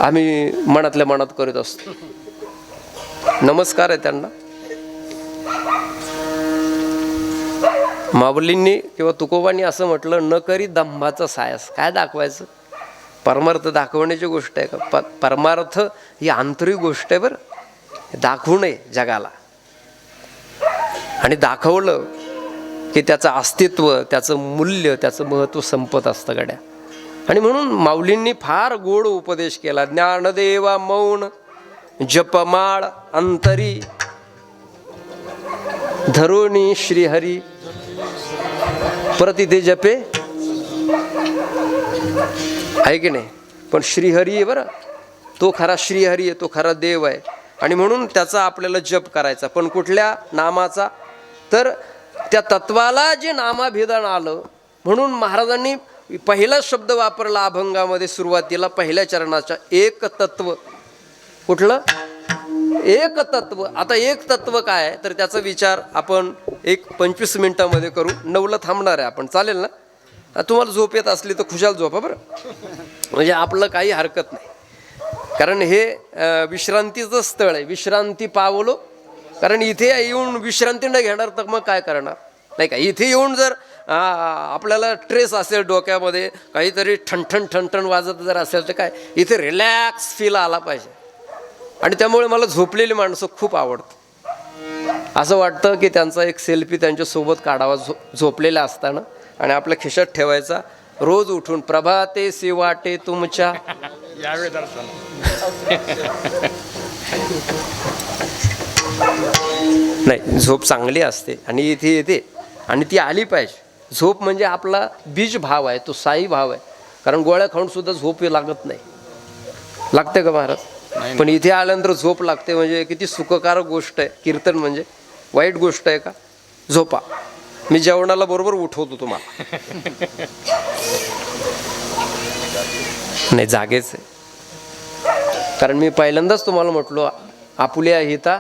आम्ही मनातल्या मनात करीत असतो. नमस्कार आहे त्यांना. माऊलींनी किंवा तुकोबांनी असं म्हटलं, न करी दंभाचा सायास. काय दाखवायचं? परमार्थ दाखवण्याची गोष्ट आहे का? परमार्थ ही आंतरिक गोष्ट आहे बरं. दाखवू नये जगाला, आणि दाखवलं की त्याचं अस्तित्व, त्याचं मूल्य, त्याचं महत्त्व संपत असतं गड्या. आणि म्हणून माऊलींनी फार गोड उपदेश केला. ज्ञानदेवा मौन जपमाळ अंतरी, धरुणी श्रीहरी परत इथे जपे, आहे की नाही? पण श्रीहरी आहे बरं, तो खरा श्रीहरी आहे, तो खरा देव आहे. आणि म्हणून त्याचा आपल्याला जप करायचा. पण कुठल्या नामाचा? तर त्या तत्वाला जे नामाभिधान आलं, म्हणून महाराजांनी पहिला शब्द वापरला अभंगामध्ये सुरुवातीला पहिल्या चरणाच्या, एक तत्व. कुठलं? एक तत्व. आता एक तत्व काय तर त्याचा विचार आपण 25 मिनिटामध्ये करू. 9ला थांबणार आहे आपण, चालेल ना? तुम्हाला झोप येत असली तर खुशाल झोपा बरं, म्हणजे आपलं काही हरकत नाही. कारण हे विश्रांतीचं स्थळ आहे. विश्रांती पावलो, कारण इथे येऊन विश्रांती न घेणार तर मग काय करणार, नाही का? इथे येऊन जर आपल्याला ट्रेस असेल डोक्यामध्ये, काहीतरी ठणठण ठणठण वाजत जर असेल तर काय, इथे रिलॅक्स फील आला पाहिजे. आणि त्यामुळे मला झोपलेली माणसं खूप आवडतात. असं वाटतं की त्यांचा एक सेल्फी त्यांच्यासोबत काढावा झोपलेला असताना, आणि आपल्या खिशात ठेवायचा. रोज उठून प्रभाते सी वाटे तुमच्या यावे दर्शन. नाही, झोप चांगली असते आणि इथे येते, आणि ती आली पाहिजे. झोप म्हणजे आपला बीज भाव आहे, तो साई भाव आहे. कारण गोळ्या खाऊन सुद्धा झोप लागत नाही. लागते का महाराज? पण इथे आल्यानंतर झोप लागते, म्हणजे किती सुखकारक गोष्ट आहे. कीर्तन म्हणजे वाईट गोष्ट आहे का? झोपा. मी जेवणाला बरोबर उठवतो तुम्हाला. नाही, जागेच आहे. कारण मी पहिल्यांदाच तुम्हाला म्हटलो, आपुल्या हिता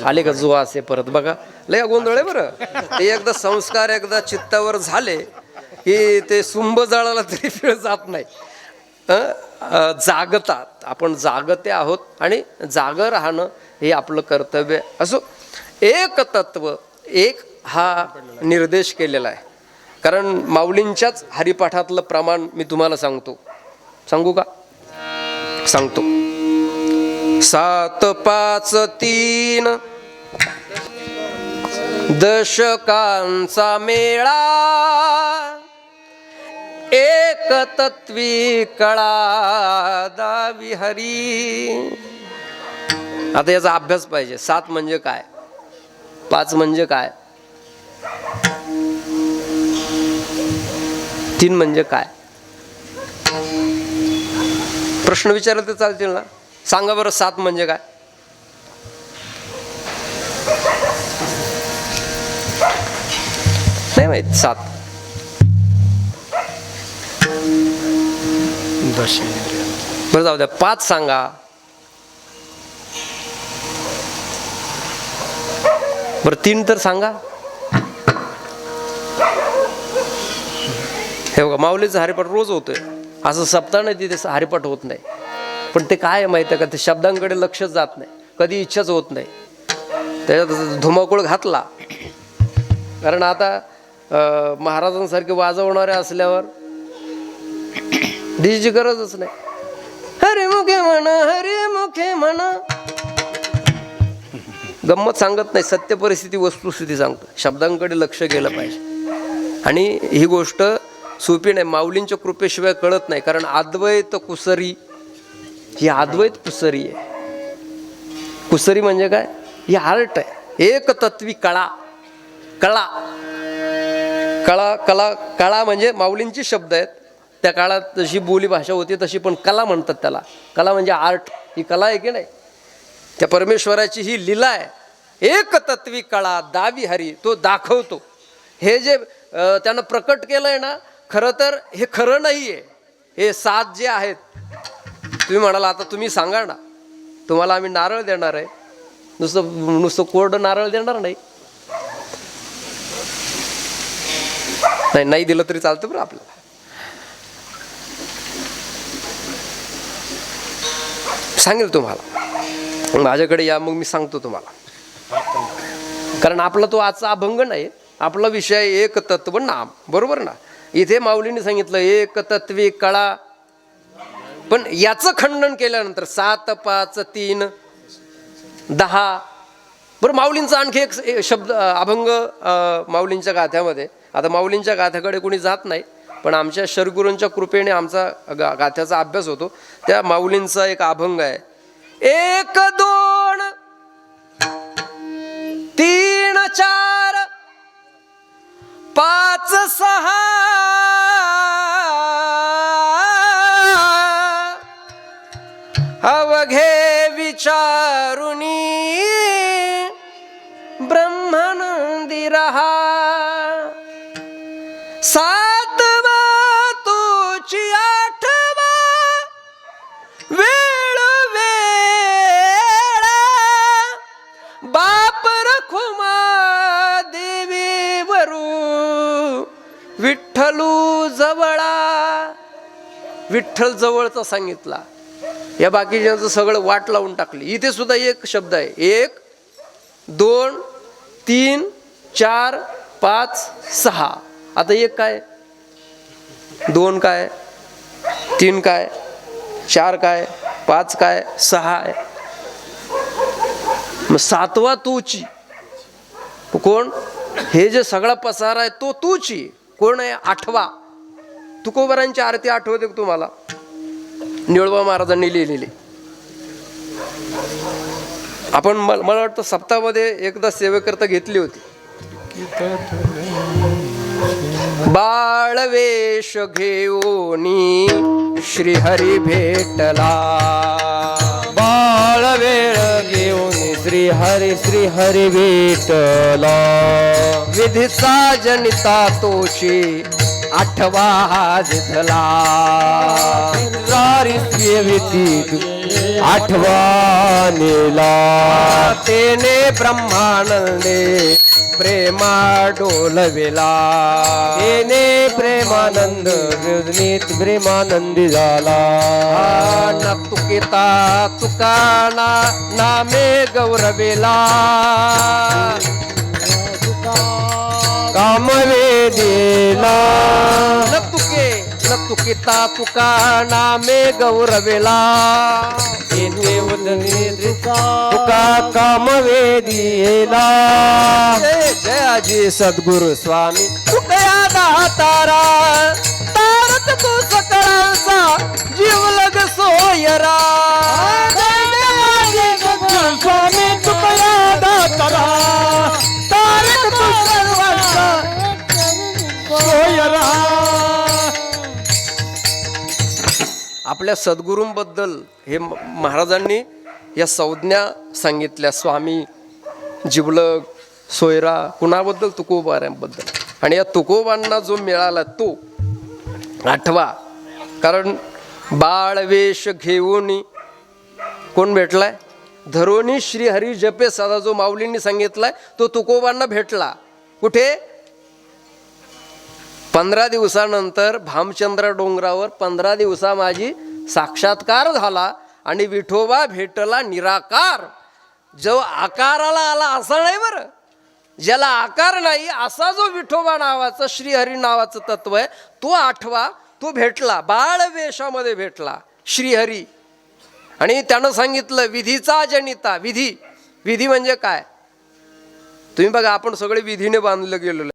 आले का जो असे परत. बघा लय गोंधळ आहे बरं. ते एकदा संस्कार एकदा चित्तावर झाले की ते सुंब जळाला तरी वेळ जात नाही. जागतात, आपण जागते आहोत, आणि जागं राहणं हे आपलं कर्तव्य असो. एक तत्व, एक हा निर्देश केलेला आहे. कारण माऊलींच्याच हरिपाठातलं प्रमाण मी तुम्हाला सांगतो. सांगू का? सांगतो. 7, 5, 3 दशकांचा मेळा, एक तत्वी कळा दावी हरी. आता याचा अभ्यास पाहिजे. 7 म्हणजे काय? 5 म्हणजे काय? 3 म्हणजे काय? प्रश्न विचारले तर चालतील ना? सांगा बरं, 7 म्हणजे काय? नाही माहित 7. बरं जाऊ द्या, 5 सांगा. बरं 3 तर सांगा. हे बघा, माऊलीचं हरिपाठ रोज होतोय. असं सप्ताह नाही तिथे हरिपाठ होत नाही. पण ते काय माहिती आहे का, ते शब्दांकडे लक्षच जात नाही, कधी इच्छाच होत नाही. त्याच्यात धुमाकूळ घातला. कारण आता महाराजांसारखे वाजवणारे असल्यावर डीजेची गरजच नाही. हरिमुखे म्हण, हरिमुखे म्हण. गंमत सांगत नाही, सत्य परिस्थिती वस्तुस्थिती सांगतो. शब्दांकडे लक्ष गेलं पाहिजे. आणि ही गोष्ट सोपी नाही, माऊलींच्या कृपेशिवाय कळत नाही. कारण अद्वैत कुसरी ही अद्वैत कुसरी आहे. कुसरी म्हणजे काय? ही आर्ट आहे. एक तत्वी कळा. कळा कळा कला कळा म्हणजे माऊलींचे शब्द आहेत. त्या काळात जशी बोली भाषा होती तशी, पण कला म्हणतात त्याला. कला म्हणजे आर्ट. ही कला आहे की नाही? त्या परमेश्वराची ही लीला आहे. एक तत्वी कळा दावी हरी, तो दाखवतो. हे जे त्यानं प्रकट केलंय ना, खरं तर हे खरं नाही आहे. हे 7 जे आहेत, तुम्ही म्हणाला आता तुम्ही सांगा ना, तुम्हाला आम्ही नारळ देणार आहे. नुसतं कोरडं नारळ देणार नाही. नाही दिलं तरी चालतं बरं आपल्याला. सांगेल तुम्हाला, माझ्याकडे या, मग मी सांगतो तुम्हाला. कारण आपला तो आजचा अभंग नाही, आपला विषय एक तत्व नाम, बरोबर ना. इथे माऊलींनी सांगितलं एक तत्वी कळा, पण याचं खंडन केल्यानंतर 7, 5, 3, 10. बरं, माऊलींचा आणखी एक शब्द अभंग माऊलींच्या गाथ्यामध्ये, आता माऊलींच्या गाथ्याकडे कोणी जात नाही, पण आमच्या शरगुरूंच्या कृपेने आमचा गाथ्याचा अभ्यास होतो. त्या माऊलींचा एक अभंग आहे, 1, 2, 3, 4, 5, 6 अवघे विचारुनी ब्रह्मानंदी रहा. 7 तुची 8 वेळ वेळ बाप रखुमा देवी वरू विठ्ठलू जवळा. विठ्ठल जवळचा सांगितला, या बाकीच्यांचं सगळं वाट लावून टाकली. इथे सुद्धा एक शब्द आहे, 1, 2, 3, 4, 5, 6. आता 1 काय, 2 काय, 3 काय, 4 काय, 5 काय, 6 आहे. मग 7वा तूची कोण, हे जे सगळा पसारा आहे तो तूची कोण आहे, 8वा. तुकोबारांची आरती आठवते तुम्हाला, निळोबा महाराजांनी लिहिलेली. आपण मला वाटतं सप्ताहामध्ये एकदा सेवेकरता घेतली होती. बाळवेश घेऊनी श्रीहरी भेटला, बाळवेळ घेऊन श्रीहरी भेटला. विधीचा जनिता तोची 8वा जिथला. विधी 8वा नेला. तेने ब्रह्मानंदे प्रेमा डोलविला. तेने प्रेमानंद प्रेमानंदी झाला. न तुकिता तुकाना नामे गौरविला. कामवेदीला न तुकिता तुका नामे गौरविला. तुका कामवेदीला. जयाजी सद्गुरु स्वामी तुकया दातारा. तारत तू सकळांचा जीवलग सोयरा. स्वामी तुकया दातारा. तारत तू सर्वांचा सोयरा. आपल्या सद्गुरूंबद्दल हे महाराजांनी या संज्ञा सांगितल्या, स्वामी, जिवलग, सोयरा. कुणाबद्दल, तुकोबाऱ्यांबद्दल. आणि या तुकोबांना जो मिळाला तो 8वा. कारण बाळवेश घेऊन कोण भेटलाय, धरोनी श्रीहरी जपे सदा, जो माऊलींनी सांगितलाय तो तुकोबांना भेटला. कुठे, 15 दिवसानंतर भामचंद्र डोंगरावर 15 दिवसा माझी साक्षात्कार झाला आणि विठोबा भेटला निराकार. जो आकाराला आला असा नाही बरं, ज्याला आकार नाही असा जो विठोबा नावाचा श्रीहरी नावाचं तत्व आहे तो 8वा तो भेटला, बाळवेशामध्ये भेटला श्रीहरी. आणि त्यानं सांगितलं विधीचा जनिता. विधी म्हणजे काय, तुम्ही बघा, आपण सगळे विधीने बांधलं गेलेलं.